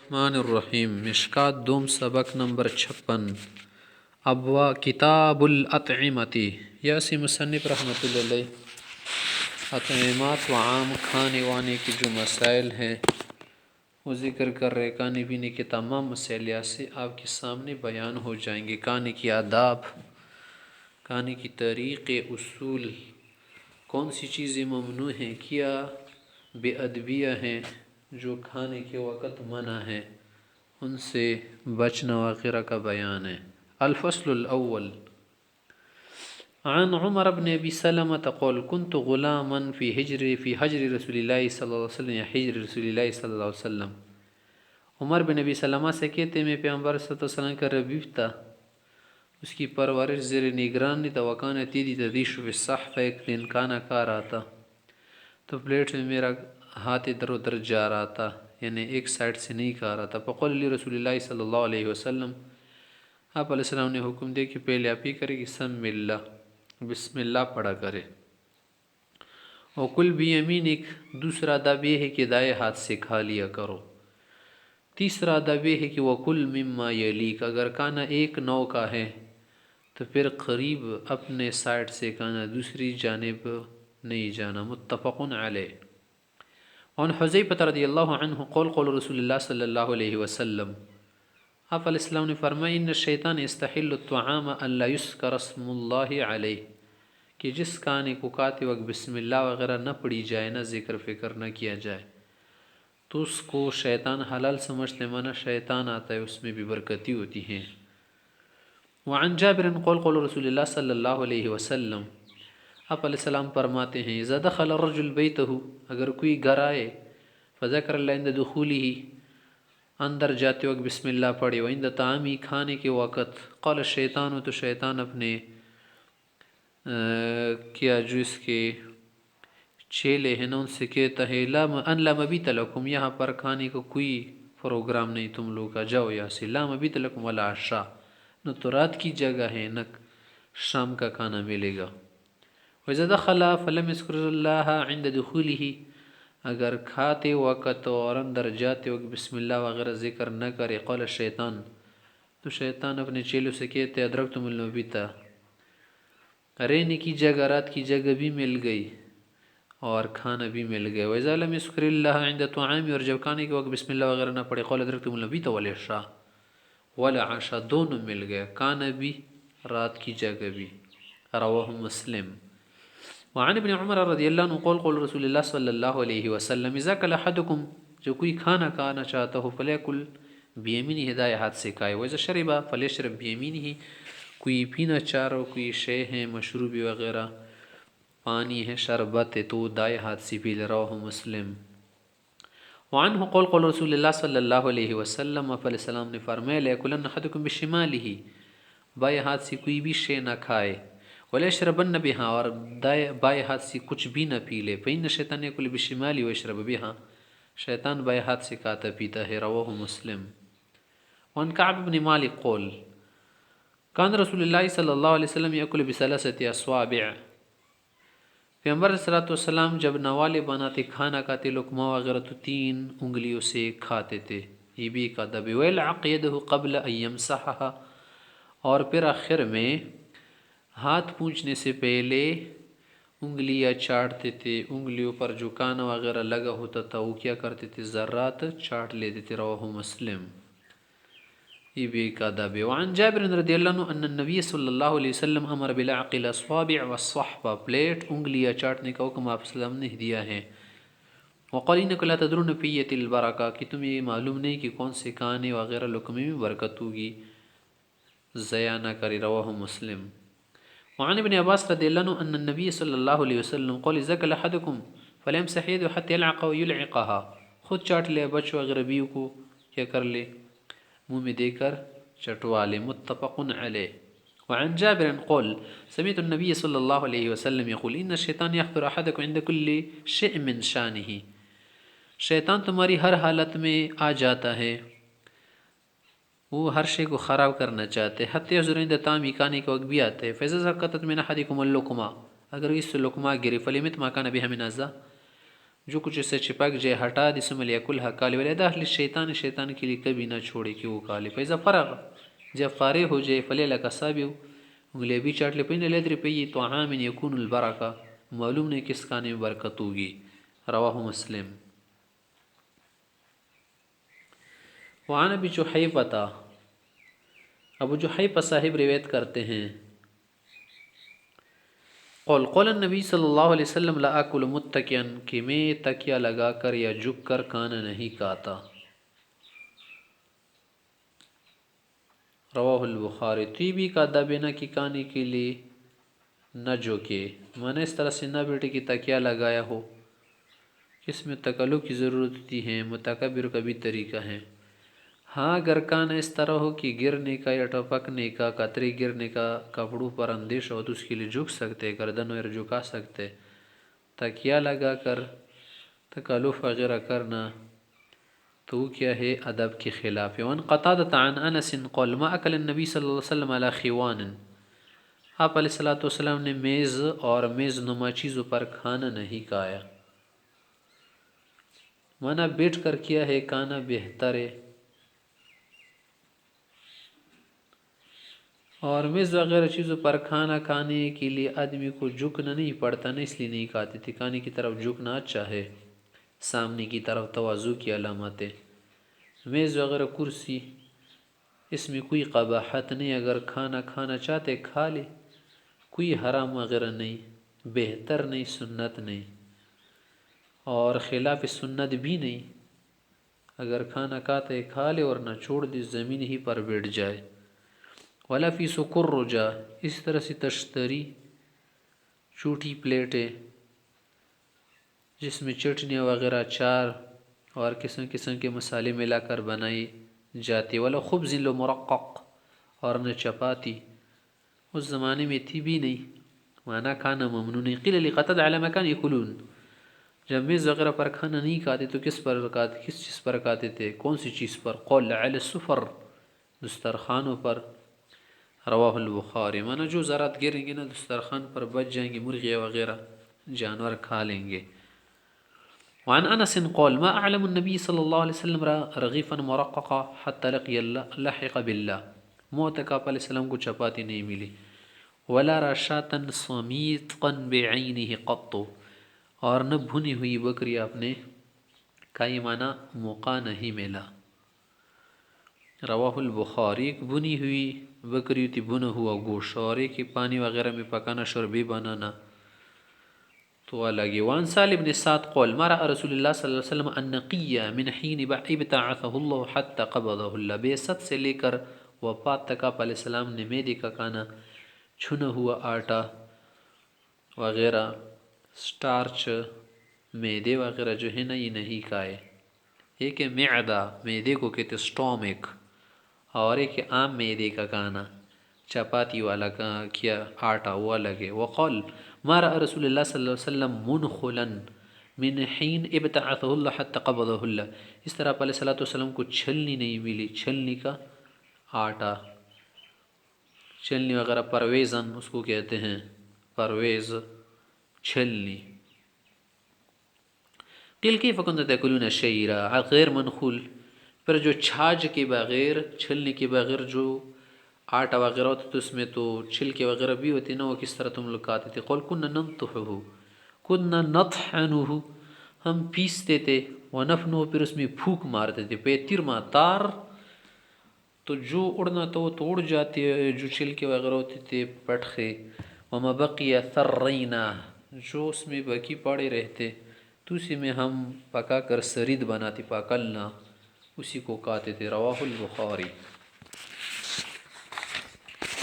الرحمن الرحیم مشکات دوم سبق نمبر 56 ابوا کتاب الاطعمتی یاسی مصنف رحمۃ اللہ علیہ اطعمات و عام کھانے وانے کے جو مسائل ہیں وہ ذکر کر رہے۔ کھانے پینے کے تمام مسائل سے آپ کے سامنے بیان ہو جائیں گے۔ کھانے کی آداب، کھانے کی طریقے، اصول، کون سی چیزیں ممنوع ہیں، کیا بے ادبیہ ہیں جو کھانے کے وقت منع ہے، ان سے بچنا وغیرہ کا بیان ہے۔ الفصل الاول عن عمر بن ابی سلمة قال كنت غلاما في حجر رسول اللہ صلی اللہ علیہ وسلم یا حجر رسول اللہ صلی اللہ علیہ وسلم۔ عمر بن ابی سلمہ سے کہتے ہیں میں پیغمبر صلی اللہ علیہ وسلم کا ربیب تھا، اس کی پرورش زیر نگرانی تھا۔ وکانہ تیدی تدیش فی الصحفہ، ایک دن کھانا کھا رہا تھا تو پلیٹ میں میرا ہاتھ ادھر ادھر جا رہا تھا، یعنی ایک سائڈ سے نہیں کھا رہا تھا۔ فقال لی رسول اللہ صلی اللہ علیہ وسلم، آپ علیہ السلام نے حکم دے کہ پہلے آپ ہی کرے کہ سم اللہ، بسم اللہ پڑھا کرے۔ وکل بیمینک، دوسرا ادب یہ ہے کہ دائیں ہاتھ سے کھا لیا کرو۔ تیسرا ادب یہ ہے کہ وکل مما یلیک، اگر کھانا ایک نوع کا ہے تو پھر قریب اپنے سائڈ سے کھانا، دوسری جانب نہیں جانا۔ متفق علیہ۔ عن حذیفہ رضی اللہ عنہ قال قال رسول اللہ صلی اللہ علیہ وسلم، آپ علیہ السلام نے فرمایا ان الشیطان یستحل الطعام الا یذکر اسم اللہ علیہ، کہ جس کھانے کو کھاتے وقت بسم اللہ وغیرہ نہ پڑھی جائے، نہ ذکر فکر نہ کیا جائے، تو اس کو شیطان حلال سمجھتے، مانا شیطان آتا ہے، اس میں بھی برکتی ہوتی ہیں۔ وعن جابر قال قال رسول اللہ صلی اللہ علیہ وسلم، آپ علیہ السلام فرماتے ہیں اذا دخل الرجل بیتہ، اگر کوئی گھر آئے، فذکر اللہ عند دخولہ، اندر جاتے وقت بسم اللہ پڑھے، وعند طعامی، کھانے کے وقت، قال الشیطان، تو شیطان اپنے کیا جو اس کے چیلے ہیں نا ان سے کہتا ہے لا مبیت لکم، یہاں پر کھانے کو کوئی پروگرام نہیں تم لوگ کا، جاؤ یہاں سے۔ لا مبیت لکم ولا عشاء، نہ تو رات کی جگہ ہے نہ شام کا کھانا ملے گا۔ وَإِذَا دَخَلَ فَلَمْ يَذْكُرِ اللَّهَ عِنْدَ دُخُولِهِ، اگر کھاتے وقت اور اندر جاتے وقت بسم اللہ وغیرہ ذکر نہ کرے، قال الشیطان، تو شیطان اپنے چیلوں سے کہتے ادرکتم المبیت، رہنے کی جگہ، رات کی جگہ بھی مل گئی اور کھانا بھی مل گیا۔ وَإِذَا لَمْ يَذْكُرِ اللَّهَ عِنْدَ طَعَامِ، اور جب کھانے کے وقت بسم اللہ وغیرہ نہ پڑھے، قال ادرکتم المبیت والعشاء، والعشاء دونوں مل گیا، کھانا بھی رات کی جگہ بھی۔ رواہ مسلم۔ وعن ابن عمر رضی اللہ عنہ قال قال رسول اللہ صلی اللہ علیہ وسلم اذا کل احدکم، جو کوئی کھانا کھانا چاہتا ہو، فلیکل بیمینہ، دائیں ہاتھ سے کھائے، وإذا شرب فلیشرب بیمینہ، کوئی پینا چاہ رہا ہو، کوئی شے ہے مشروبی وغیرہ، پانی ہے، شربت ہے، تو دائیں ہاتھ سے پی لے۔ رواہ مسلم۔ وعنہ قال قال رسول اللہ صلی اللہ علیہ وسلم، آپ علیہ السلام نے فرمایا لیکلن احدکم بشمالہ، بائیں ہاتھ سے کوئی بھی شے نہ کھائے، وَلَيَشْرَبَنَّ بِهَا، اور بائیں ہاتھ سے کچھ بھی نہ پی لے، فَإِنَّ الشَّيْطَانَ يَأْكُلُ بِالشِّمَالِ وَيَشْرَبُ بِهَا، شیطان بائیں ہاتھ سے کھاتا پیتا ہے۔ رواہ مسلم۔ وعن کعب بن مالک قول کان رسول اللہ صلی اللہ علیہ وسلم یأکل بثلاثة اصوابع، پیغمبر صلی اللہ علیہ وسلم جب نوالے بناتے، کھانا کھاتے، لقمہ وغیرہ، تو 3 انگلیوں سے کھاتے تھے، یہ بھی ایک ادب ہے۔ وَيَلْعَقْ يَدَهُ قَبْلَ أَن يَمْسَحَهَا، اور پھر آخر میں ہاتھ پونچھنے سے پہلے انگلیاں چاٹتے تھے، انگلیوں پر جو کانا وغیرہ لگا ہوتا تھا وہ کیا کرتے تھے، ذرات چاٹ لیتے تھے۔ رواہ مسلم، یہ بھی ایک ادب ہے۔ وعن جابر رضی اللہ عنہ ان النبی صلی اللہ علیہ وسلم امر بلعق الاصابع والصحبہ، پلیٹ انگلیاں چاٹنے کا حکم آپ صلی اللہ علیہ وسلم نے دیا ہے۔ وقال انکم لا تدرون فی یت البرکہ، کہ تمہیں یہ معلوم نہیں کہ کون سے کھانے وغیرہ لقمے میں برکت ہوگی، ضیاء نہ کرے۔ رواہ مسلم۔ وعن ابن عباس رضی اللہ عنہ ان النبی صلی اللہ علیہ وسلم قال اذا اکل احدکم فلیمسح یده حتی یلعق ویلعقها، خود چاٹ لے بچوں اگر ابیوں کو کیا کر لے، منہ میں دے کر چٹوا لے۔ متفق علیہ۔ وعن جابر قال سمعت النبی صلی اللہ علیہ وسلم یقول ان الشیطان یحضر احدکم عند کل شیء من شانہ، شیطان تمہاری ہر حالت میں آ جاتا ہے، وہ ہر شے کو خراب کرنا چاہتے، حتی حضور عند طعام، کھانے کے وقت بھی آتے ہیں۔ فإذا سقطت من أحدكم اللقمة، اگر اس سے لقمہ گری، فلیمت ما کان بها من اذى، جو کچھ اسے چپک جائے ہٹا دی ثم لیکلھا کالے ولیدہ للشیطان شیطان کے لیے کبھی نہ چھوڑے کہ وہ کالے فیضا فرغ جب فارغ ہو جائے فلیلک اصابیو انگلے بھی چاٹ لے پین لیدر پی طعام یکون البرکہ معلوم نہیں کس کھانے میں برکت ہوگی. رواہ مسلم. وعن ابی جحیفہ ابو جحیفہ صاحب روایت کرتے ہیں قول النبی صلی اللہ علیہ وسلم لا اکل متکئن کہ میں تکیہ لگا کر یا جھک کر کھانا نہیں کھاتا. رواہ البخاری. طیبی کا دبینا کی کھانے کے لیے نہ جھکے مانا اس طرح سے نہ بیٹے کی تکیہ لگایا ہو، اس میں تکلف کی ضرورت ہوتی ہے، متکبر کا بھی طریقہ ہے. ہاں اگر کھانا اس طرح ہو کہ گرنے کا یا ٹپکنے کا قطرے گرنے کا کپڑوں پر اندیش ہو تو اس کے لیے جھک سکتے، گردن وغیرہ جھکا سکتے. تکیہ لگا کر تکلف وغیرہ کرنا تو کیا ہے ادب کے خلاف ہے. وان قتادة عن انس قال ما اکل النبی صلی اللہ علیہ وسلم علی خوان آپ علیہ السلام نے میز اور میز نما چیزوں پر کھانا نہیں کھایا. مانا بیٹھ کر کیا ہے کھانا بہتر ہے، اور میز وغیرہ چیزوں پر کھانا کھانے کے لیے آدمی کو جھکنا نہیں پڑتا نا، اس لیے نہیں کھاتے تھے. کھانے کی طرف جھکنا اچھا ہے، سامنے کی طرف تواضع کی علامت ہے. میز وغیرہ کرسی اس میں کوئی قباحت نہیں، اگر کھانا کھانا چاہتے کھا لے، کوئی حرام وغیرہ نہیں، بہتر نہیں، سنت نہیں اور خلاف سنت بھی نہیں. اگر کھانا کھاتے کھا لے اور نہ چھوڑ دے زمین ہی پر بیٹھ جائے. ولا فی سکر رجا اس طرح سے تشتری چھوٹی پلیٹیں جس میں چٹنیاں وغیرہ چار اور قسم قسم کے مسالے ملا کر بنائی جاتی. ولا خبز مرقق اور نہ چپاتی، اس زمانے میں تھی بھی نہیں، مانا کھانا ممنوع نہیں. قیل لقتادہ علی ما کان یاکلون جب میز وغیرہ پر کھانا نہیں کھاتے تو کس چیز پر کھاتے تھے، کون سی چیز پر؟ قول علی السفر دسترخوانوں پر. رواہ البخاری. مانا جو زراعت گریں گے نا دسترخوان پر بچ جائیں گے، مرغیاں وغیرہ جانور کھا لیں گے. وعن انس قال ما اعلم النبی صلی اللہ علیہ وسلم رغیفا مرققا حتی لقی لحق باللہ موت کا علیہ السلام کو چپاتی نہیں ملی. ولا رشاتا صمیتا بعینہ قط اور نہ بھنی ہوئی بکری اپنے کئی مانا موقع نہیں ملا. رواہ البخاری. ایک بنی ہوئی بکری تھی، بنا ہوا گوشت، اور ایک پانی وغیرہ میں پکانا شربی بنانا تو الگ. وان سالم بن سعد قول ما رأى رسول اللہ صلی اللہ علیہ وسلم النقیہ من حین ابتعثہ اللہ حتی قبضہ اللہ بعثت سے لے کر وفات تک آپ علیہ السلام نے میدے کا کھانا، چھنا ہوا آٹا وغیرہ، سٹارچ، میدے وغیرہ جو ہے نا یہ نہیں کھائے. ایک معدہ میدے کو کہتے سٹومک، اور ایک عام میدے کا کھانا چپاتی والا کیا آٹا وہ الگ ہے. وقال ما رأى رسول اللہ صلی اللہ علیہ وسلم منخلا من حین ابتعثہ اللہ حتی قبضہ اللہ اس طرح علیہ السلام کو چھلنی نہیں ملی، چھلنی کا آٹا، چھلنی وغیرہ پرویزن اس کو کہتے ہیں، پرویز چھلنی. قیل کیف کنتم تاکلون الشعیر غیر منخول پر جو چھاج کے بغیر، چھلنے کے بغیر جو آٹا وغیرہ ہوتا تو اس میں تو چھلکے وغیرہ بھی ہوتے نا، وہ کس طرح تم لوگ کھاتے تھے؟ قول کننا ننطحه کننا نطحنه ہم پیستے تھے، ونفنه پھر اس میں پھوک مارتے تھے، پیتر ما تار تو جو اڑنا تو وہ تو اڑ جاتے، جو چھلکے وغیرہ ہوتے تھے پٹخے. وما بقی ثرینا جو اس میں باقی پڑے رہتے تو اسی میں ہم پکا کر سرید بناتے، پکلنا اسی کو کھاتے تھے. رواہ البخاری.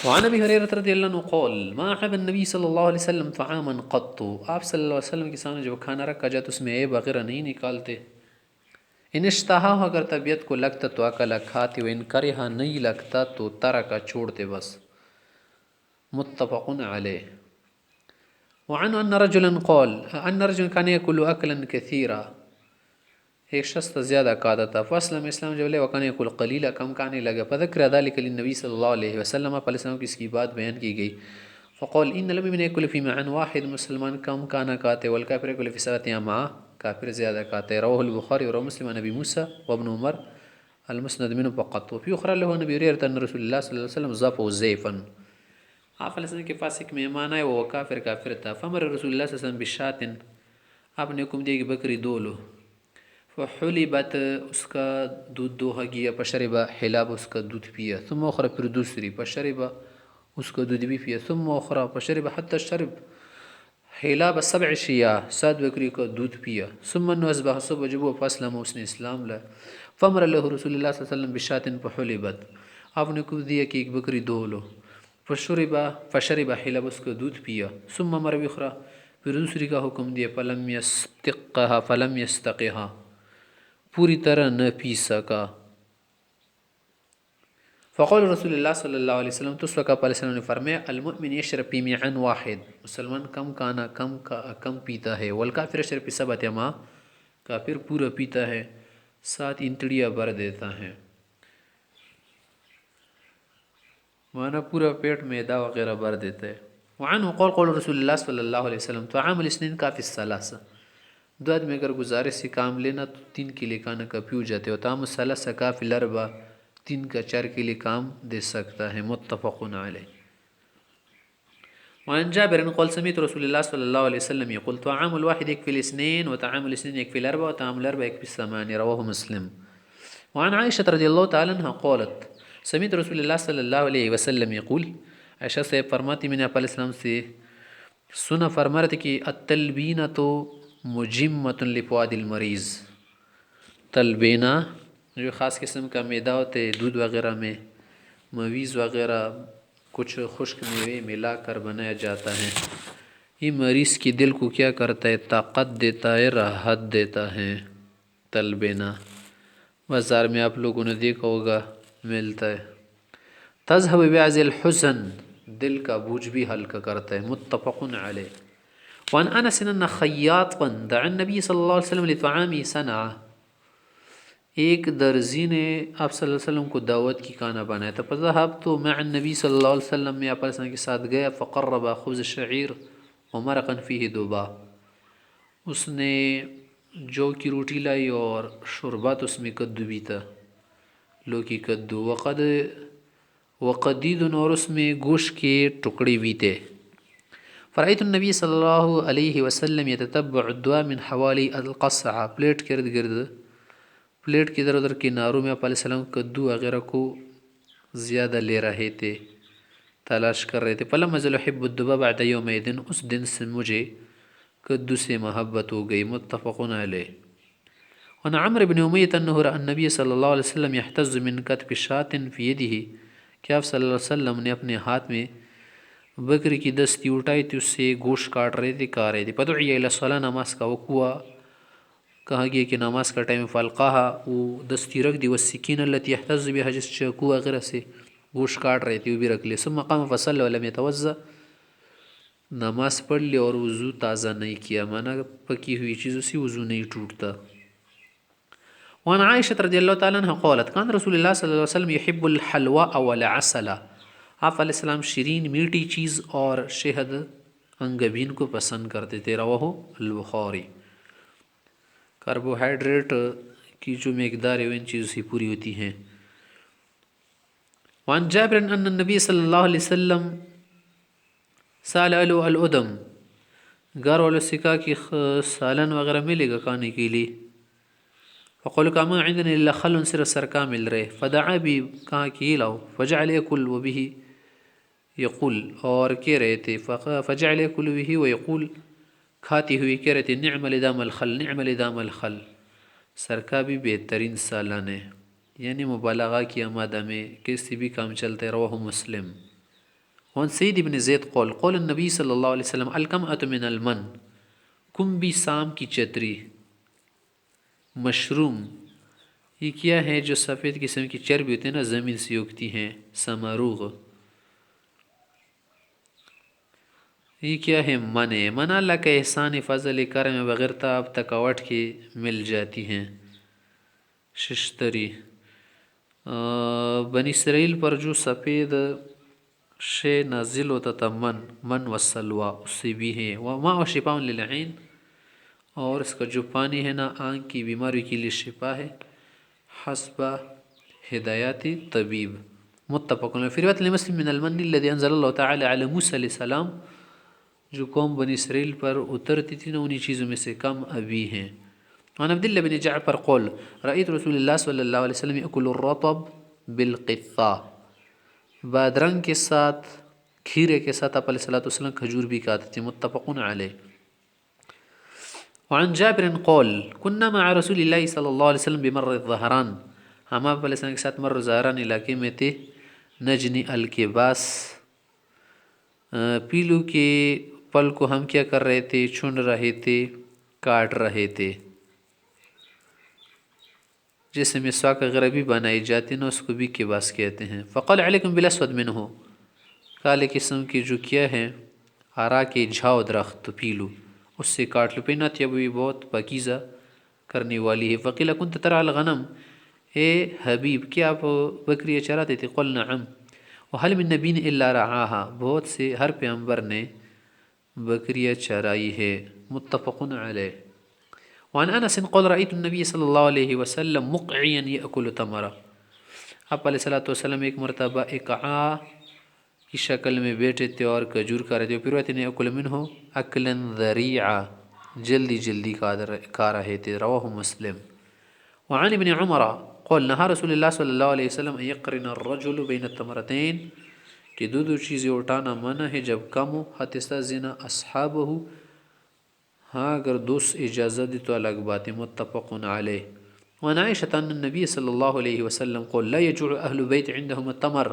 وعن ابی ہریرہ رضی اللہ عنہ قال ما عاب النبی صلی اللہ علیہ وسلم طعاما قط آپ صلی اللہ علیہ وسلم کے سامنے جو کھانا رکھا جاتا اس میں عیب وغیرہ نہیں نکالتے. ان اشتہا اگر طبیعت کو لگتا تو اکلا کھاتے، و ان کرہا نہیں لگتا تو ترکا چھوڑتے بس. متفق علیہ. وعن ان رجلا قال ان رجلا كان يأكل اكلا كثيرا ایک شخص زیادہ کھاتا تھا. فاسلم اسلام جب لے وکان یأکل قلیلا کم کھانے لگا. فذکر ذلك للنبی صلی اللہ علیہ وسلم آپ علیہ السلام کی اس کی بات بیان کی گئی. فقال ان لم من يأكل في معن واحد مسلمان کم کھانا کھاتے والکافر يأكل في 7 امعاء کافر زیادہ کھاتا ہے. رواه البخاری و مسلم عن ابی موسیٰ و ابن عمر المسند منه فقط. وفي اخرى له عن ابی ہریرہ ان رسول اللہ صلی اللہ علیہ وسلم ضافه زیفا. آپ علیہ السلام کے پاس ایک مہمان آئے وہ کافر تھا. فمر رسول اللہ صلی اللہ علیہ وسلم بشات، آپ نے حکم دیا کہ بکری دو لو. فحلبت، اس کا دودھ دوہا گیا. فشرب حلاب، اس کا دودھ پیا. ثم اخرى، پھر دوسری. فشرب، اس کا دودھ بھی پیا. ثم اخرى فشرب حتى شرب حلاب 7 شیاء، 7 بکری کا دودھ پیا. ثم انه اصبح، صبح جب وہ فاسلم، اس نے اسلام لائے. فامر له رسول اللہ صلی اللہ علیہ وسلم بشات فحلبت، آپ نے حکم دیا کہ ایک بکری دو لو. فشرب حلاب، اس کا دودھ پیا. ثم امر باخرى، پھر دوسری کا حکم دیا. فلم يستقها، پوری طرح نہ پی سکا. فقول رسول اللہ صلی اللہ علیہ وسلم، تو اس وقت علیہ السلام نے فرمایا المؤمن یشرب فی معن واحد، مسلمان کم پیتا ہے. والکافر یشرب فی 7 امعاء، کافر پورا پیتا ہے، 7 انتڑیاں بھر دیتا ہے. مانا پورا پیٹ میدا وغیرہ بھر دیتا ہے. وعنہ قول رسول اللہ صلی اللہ علیہ وسلم طعام الاثنین کافی الثلاثہ، 2 آدمی اگر گزارش سے کام لینا تو 3 کے لیے کھانا کافی ہو جاتے. وطعام الثلاثہ کافی الاربع، 3 کا 4 کے لیے کام دے سکتا ہے. متفق علیہ. وعن جابر قال سمعت رسول اللہ صلی اللہ علیہ وسلم يقول طعام الواحد يكفي الاثنين وطعام الاثنين يكفي الاربع وطعام الاربع يكفي الثمانية. رواه مسلم. وعن عائشة رضی اللہ تعالی عنہ قالت سمعت رسول اللہ صلی اللہ علیہ وسلم يقول، عائشہ سے فرماتی میں نے آپ علیہ السلام سے سنا فرما رہے کہ التلبینۃ مجمۃ لفؤاد المریض، تلبینہ جو خاص قسم کا میدا ہوتے دودھ وغیرہ میں مویز وغیرہ کچھ خشک میوے ملا کر بنایا جاتا ہے. یہ مریض کی دل کو کیا کرتا ہے؟ طاقت دیتا ہے، راحت دیتا ہے. تلبینہ بازار میں آپ لوگوں نے دیکھا ہوگا ملتا ہے. تذهب بعض الحزن، دل کا بوجھ بھی ہلکا کرتا ہے. متفق علیہ. وعن انس ان خیاطا دعا النبی صلی اللہ علیہ وسلم لطعامی صنعا، ایک درزی نے آپ صلی اللہ علیہ وسلم کو دعوت کی کھانا بنایا تھا. فذهبت مع النبی صلی اللہ علیہ وسلم، میں آپ علیہ السلام کے ساتھ گیا. فقرب خبز الشعیر ومرقا فیہ دبا، اس نے جو کی روٹی لائی اور شربات اس میں کدو بھی تھا، لوکی کدو. وقدید، اور اس میں گوشت کے ٹکڑے بھی تھے. فرأیت النبی صلی اللہ علیہ وسلم یتتبع الدواء من حوالی القصعہ، پلیٹ کے ارد گرد، پلیٹ کے ادھر ادھر کناروں میں آپ علیہ السلام کدو وغیرہ کو زیادہ لے رہے تھے، تلاش کر رہے تھے. فلم ازل احب الدبا بعد یومئذ، اس دن سے مجھے کدو سے محبت ہو گئی. متفق علیہ. وعن عمرو بن امیہ انہ رأى النبی صلی اللہ علیہ وسلم یحتز من کتف شاة فی یدہ، کہ آپ صلی اللہ علیہ وسلم نے اپنے ہاتھ میں بکری کی دستی اٹھائی تھی، اس سے گوشت کاٹ رہے تھے، کھا رہے تھے. فدعی الی الصلاۃ، نماز کا وقت ہوا، کہا گیا کہ نماز کا ٹائم. فالقاها، وہ دستی رکھ دی. والسکین التي يحتز بها، جس چاقو وغیرہ سے گوشت کاٹ رہے تھے وہ بھی رکھ لے. ثم قام فصلى ولم يتوضا، نماز پڑھ لی اور وضو تازہ نہیں کیا، مانا پکی ہوئی چیزوں سے وضو نہیں ٹوٹتا. وعن عائشة رضی اللہ تعالیٰ عنہ قالت کان رسول اللہ صلی اللہ علیہ وسلم يحب الحلوى والعسل، آپ علیہ السلام شیرین میٹھی چیز اور شہد انگبین کو پسند کرتے تھے. رواہ البخاری. کاربوہائیڈریٹ کی جو مقدار ہے وہ ان چیزوں سے پوری ہوتی ہیں. وعن جابر ان النبی صلی اللہ علیہ وسلم سال الادم، گھر والوں سے کہا کہ سالن وغیرہ ملے گا کھانے کے لیے. فقالوا کہ ما عندنا الا خل، صرف سرکہ مل رہے. فدعا بھی، کہا کہ یہ لاؤ. فجعل یاکل وبہ یقول، اور کہہ رہے تھے. فجعل یاکل بہ ویقول، کھاتی ہوئی کہہ رہے تھے نعم لدام الخل، نعم لدام الخل، سرکہ بھی بہترین سالن ہے. یعنی مبالغہ کی آمادہ میں کسی بھی کام چلتے. رواہ مسلم. وعن سید بن زید قول قول النبی صلی اللہ علیہ وسلم الکمأۃ من المن، کمبی سام کی چتری. مشروم، یہ کیا ہے جو سفید قسم کی چربی ہوتی ہے نا، زمین سے اگتی ہیں. سمروغ، یہ کیا ہے؟ من ہے. من اللہ کا احسان فضل کرم بغیر تاب تکاوٹ کے مل جاتی ہیں. ششتری، بنی اسرائیل پر جو سفید شے نازل ہوتا تھا من و سلوا، اس سے بھی ہے. وما و شفاء للعین، اور اس کا جو پانی ہے نا آنکھ کی بیماری کے لیے شفا ہے حسب ہدایات طبیب. متفق علیہ. فی روایت مسلم من المن الذي انزل اللہ تعالی علی موسیٰ علیہ السلام، جو قوم بنی اسرائیل پر اترتی تھی نا انہی چیزوں میں سے کم ابھی ہیں. عن عبداللہ بن جعفر قول رأیت رسول اللہ صلی اللہ علیہ وسلم یأکل الرطب بالقطا، بادرنگ کے ساتھ کھیرے کے ساتھ آپ علیہ السلام کھجور بھی کھاتے تھے. متفقون علیہ. وعن جابر قول كنا مع رسول اللہ صلی اللہ علیہ وسلم بمر الظہران، ہم آپ علیہ السلام کے ساتھ مر الظہران علاقے میں تھے. نجنی الکباس، پیلو کے پل کو ہم کیا کر رہے تھے؟ چن رہے تھے، کاٹ رہے تھے. جیسے مسواک وغیرہ بھی بنائی جاتی نا اس کو بھی کباس کہتے ہیں. فقال علیکم بالاسود منہ، کالے قسم کی جو کیا ہے آرا کے جھاؤ درخت پیلو اس سے کاٹ لو. پینات یا بھی بہت پاکیزہ کرنے والی ہے. فقیل کنت ترعى الغنم، اے حبیب کیا آپ بکریاں چراتے تھے؟ قل نعم. وهل من نبی الا رعاها، بہت سے ہر پیغمبر نے بکریاں چرائی ہے. متفق علیہ. وعن انس قال رأيت النبي صلی اللہ علیہ وسلم مقعیا یأکل تمرا، آپ علیہ السلام ایک مرتبہ اقعا کی شکل میں بیٹھے تھے اور کھجور کھا رہے تھے. پھر وہ یأکل منہ اکلا ذریعا، جلدی جلدی کھا رہے تھے. رواہ مسلم. وعن ابن عمر قال نہا رسول اللہ صلی اللہ علیہ وسلم ان یقرن الرجل بین التمرتین، کہ دو چیزیں اٹھانا منع ہے جب کم ہو. حتی استأذن اصحابہ، ہاں اگر دوست اجازت دی تو الگ بات ہے. متفق علیہ. وعن عائشة ان النبی صلی اللہ علیہ وسلم قال لا يجوع اہل بیت عندهم التمر،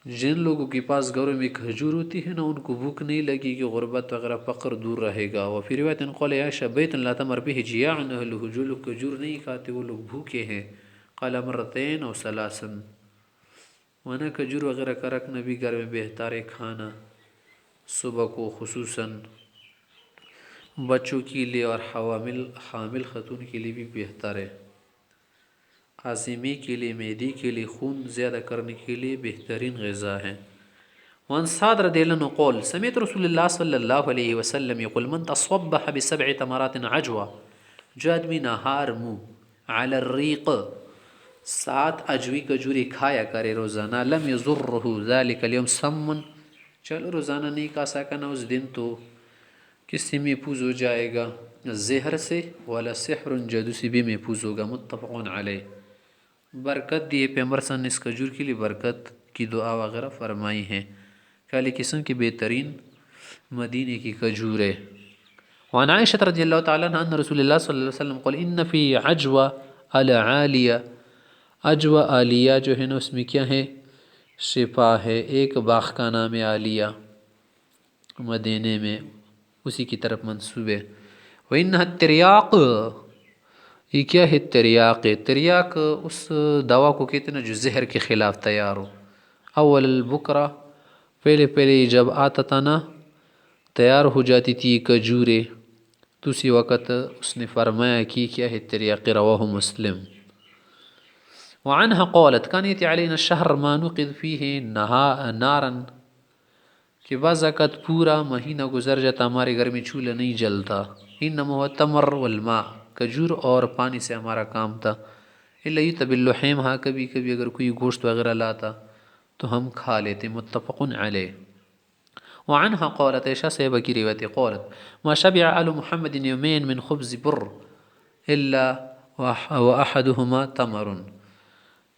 جن لوگوں کے پاس گھروں میں کھجور ہوتی ہے نا ان کو بھوک نہیں لگے گی، غربت وغیرہ فقر دور رہے گا. وفی روایت قال عائشہ بیت لا تمر به جیاع اہلہ، جو لوگ کھجور نہیں کھاتے وہ لوگ بھوکے ہیں. قال مرتين او ثلاثا، ورنہ کھجور وغیرہ کا رکھنا بھی گھر میں بہتر ہے کھانا، صبح کو خصوصاً بچوں کے لیے اور حامل خاتون کے لیے بھی بہتر ہے. عازمی کے لیے، معدے کے لیے، خون زیادہ کرنے کے لیے بہترین غذا ہے. وعن سعد رضی اللہ عنہ قول سمعت رسول اللہ صلی اللہ علیہ وسلم یقول من تصبح بسبع تمرات عجوہ، جو آدمی نہار منہ علی الریق 7 عجوی کھجوری کھایا کرے روزانہ، لم یضرہ ذلک اليوم سم، چلو روزانہ نہیں کھا سکا نا اس دن تو کس سے محفوظ ہو جائے گا؟ زہر سے، ولا سحر، جادو سے بھی محفوظ ہوگا. متفق علیہ. برکت دیے پیغمبر صلی اللہ علیہ وسلم نے اس کھجور کے لیے برکت کی دعا وغیرہ فرمائی ہیں. کالی قسم کی بہترین مدینے کی کھجور ہے. وعن عائشہ رضی اللہ تعالیٰ عنہ ان رسول اللہ صلی اللہ علیہ وسلم قال ان فی عجوہ العالیہ، عجوہ عالیہ جو ہے نا اس میں کیا ہے؟ شفا ہے. ایک باغ کا نام ہے عالیہ، مدینے میں، اسی کی طرف منسوب ہے. وَإِنَّهَا التریاق، یہ کیا ہے تریاق؟ تریاق اس دوا کو کہتے ہیں جو زہر کے خلاف تیار ہو. اول البکرہ، پہلے جب آتا تھا نا تیار ہو جاتی تھی کھجوریں، تو اسی وقت اس نے فرمایا کہ کیا ہے تریاق. رواہ مسلم. وعنها قالت كان يأتي علينا الشهر ما نوقظ فيه نارا، کہ بعض اوقات پورا مہینہ گزر جاتا ہمارے گھر میں چولہا نہیں جلتا. انما هو التمر والماء، کھجور اور پانی سے ہمارا کام تھا. الا يتب اللحیم، ہاں کبھی کبھی اگر کوئی گوشت وغیرہ لاتا تو ہم کھا لیتے. متفق علیہ. وعنها قالت، عائشہ صاحبہ کی روایت قالت ما شبع آل محمد یومین من خبز بر الا واحدهما تمر،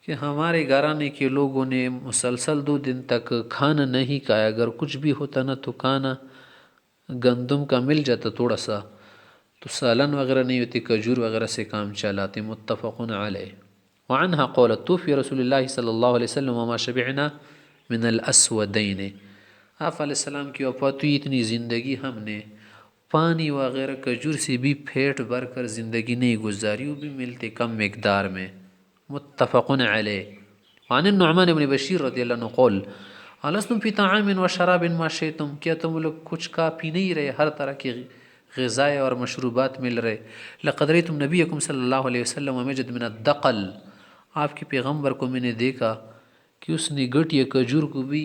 کہ ہمارے گھرانے کے لوگوں نے مسلسل 2 دن تک کھانا نہیں کھایا، اگر کچھ بھی ہوتا نا تو کھانا گندم کا مل جاتا تھوڑا سا، تو سالن وغیرہ نہیں ہوتی، کھجور وغیرہ سے کام چلاتے. متفق علیہ. وعنها قالت توفی رسول اللہ صلی اللہ علیہ وسلم وما شبعنا من الاسودین، آپ علیہ السلام کی وفات ہوئی، اتنی زندگی ہم نے پانی وغیرہ کھجور سے بھی پیٹ بھر کر زندگی نہیں گزاری، وہ بھی ملتے کم مقدار میں. متفق علیہ. وعن النعمان بن بشیر رضی اللہ عنہ قول الستم فی طعام و شراب ما شئتم، کیا تم لوگ کچھ کھا پی نہیں رہے؟ ہر طرح کی غذائیں اور مشروبات مل رہے. لقد رأیتم نبیکم صلی اللہ علیہ وسلم ومجد من الدقل، آپ کے پیغمبر کو میں نے دیکھا کہ اس نے گٹیا کھجور کو بھی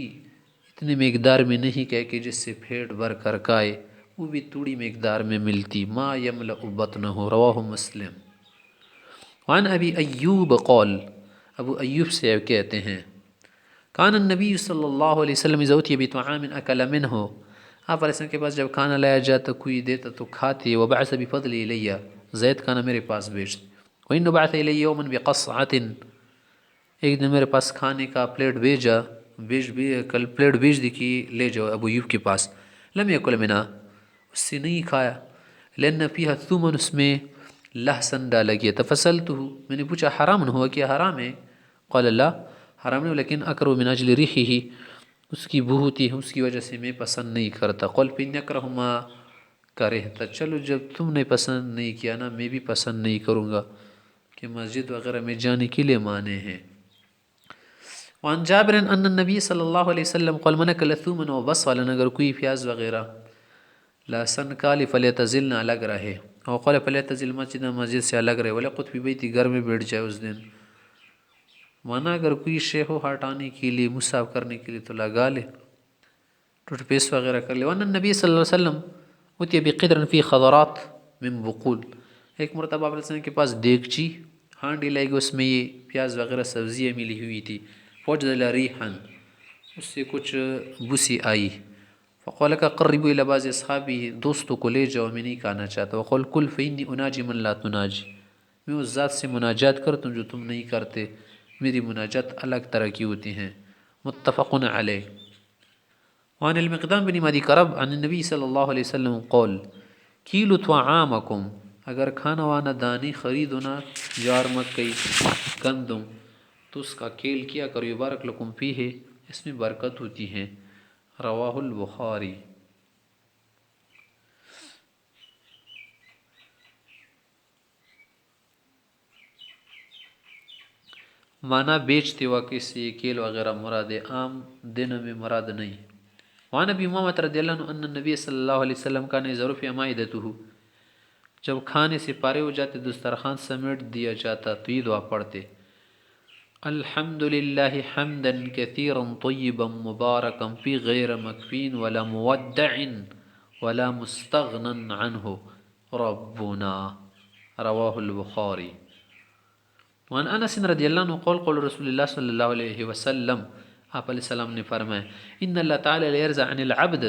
اتنے مقدار میں نہیں کہے کہ جس سے پیٹ بھر کر کھائے. وہ بھی تھوڑی مقدار میں ملتی. ما یملأ بطنہ رواہ مسلم. وعن ابی ایوب قول، ابو ایوب سے کہتے ہیں کان النبی صلی اللہ علیہ وسلم اذا اتی بطعام اکل منہ، آپ علیہ السلام کے پاس جب کھانا لایا جاتا کوئی دیتا تو کھاتے. وبعث بفضل الیہ، زید کھانا میرے پاس بھیجتے. وإنه بعث الی یوما بقصعة، ایک دن میرے پاس کھانے کا پلیٹ بھیجا، کل پلیٹ بھیج دی کہ لے جاؤ ابو ایوب کے پاس. لم یکل منہا، اس سے نہیں کھایا. لأن فیہا ثومن، اس میں لہسن ڈالا گیا. تفصلتہ، میں نے پوچھا حرام ہوا کیا حرام ہے؟ قال لا، حرام نہیں، لیکن اکرہ من اجل ریحہ، اس کی بو ہوتی ہے اس کی وجہ سے میں پسند نہیں کرتا. قل فإن یکرہ ما کرہتا، چلو جب تم نے پسند نہیں کیا نا میں بھی پسند نہیں کروں گا، کہ مسجد وغیرہ میں جانے کے لیے مانے ہیں. وعن جابر ان النبی صلی اللہ علیہ وسلم قال من اکل ثوما وبصلا، اگر کوئی پیاز وغیرہ لہسن کالی فلیتزل، نہ الگ رہے. اور قال فلیتزل مسجد، مسجد سے الگ رہے. ولیقت فی بیتی، گھر میں بیٹھ جائے اس دن. مانا اگر کوئی شے ہو ہٹانے کے لیے، مصاف کرنے کے لیے تو لگا لے، ٹوٹ پیس وغیرہ کر لے. وان النبی صلی اللہ علیہ وسلم اتی بقدر فی خضرات من بقول، ایک مرتبہ آپ علیہ السلام کے پاس دیگچی ہانڈی لائے گی، اس میں یہ پیاز وغیرہ سبزیاں ملی ہوئی تھی. فوجد ریحا، اس سے کچھ بسی آئی. فقال کا قربوا الی بعض اصحابہ، دوستوں کو لے جاؤ میں نہیں کھانا چاہتا. وقال کل فانی اناجی من لا تناجی، میں اس ذات سے مناجات کرتا ہوں جو تم نہیں کرتے، میری مناجات الگ طرح کی ہوتی ہیں. متفق علیہ. وعن المقدام بن معدی کرب عن النبی صلی اللہ علیہ وسلم قول کیلوا طعامکم، اگر کھانا وانا دانی خریدو نا، جار مکئی گندم، تو اس کا کیل کیا کرو. یبارک لکم فیہ، اس میں برکت ہوتی ہے. رواہ البخاری. مانا بیچتے وقت سے کیل وغیرہ مراد ہے، عام دنوں میں مراد نہیں. وعن ابی امامہ رضی اللہ عنہ ان النبی صلی اللہ علیہ وسلم کان اذا رفع مائدتہ، جب کھانے سے پارے ہو جاتے دسترخوان سمیٹ دیا جاتا تو یہ دعا پڑھتے الحمد للہ حمدا کثیرا طیبا مبارکا فی غیر مکفین ولا مودع ولا مستغنا عنہ ربنا. رواہ البخاری. وعن انس رضی اللہ عنہ قول قول رسول اللہ صلی اللہ علیہ وسلم، آپ علیہ السلام نے فرمایا ان اللہ تعالی لیرضى عن العبد،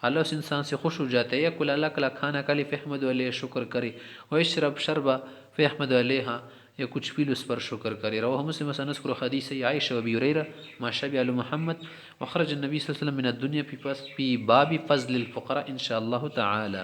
اللہ اس انسان سے خوش ہو جاتا ہے. یکل اللہ کلا کھانا کلی فیحمد علیہ، شکر کرے. ویشرب شربا فیحمد علیہ، یا کچھ بھی اس پر شکر کرے. رواہ مسلم. سنذکر حدیث عائشہ و ابی ہریرہ ما شبع آل محمد. وخرج النبی صلی اللہ علیہ وسلم من الدنیا فی باب فضل الفقراء ان شاء اللہ تعالی.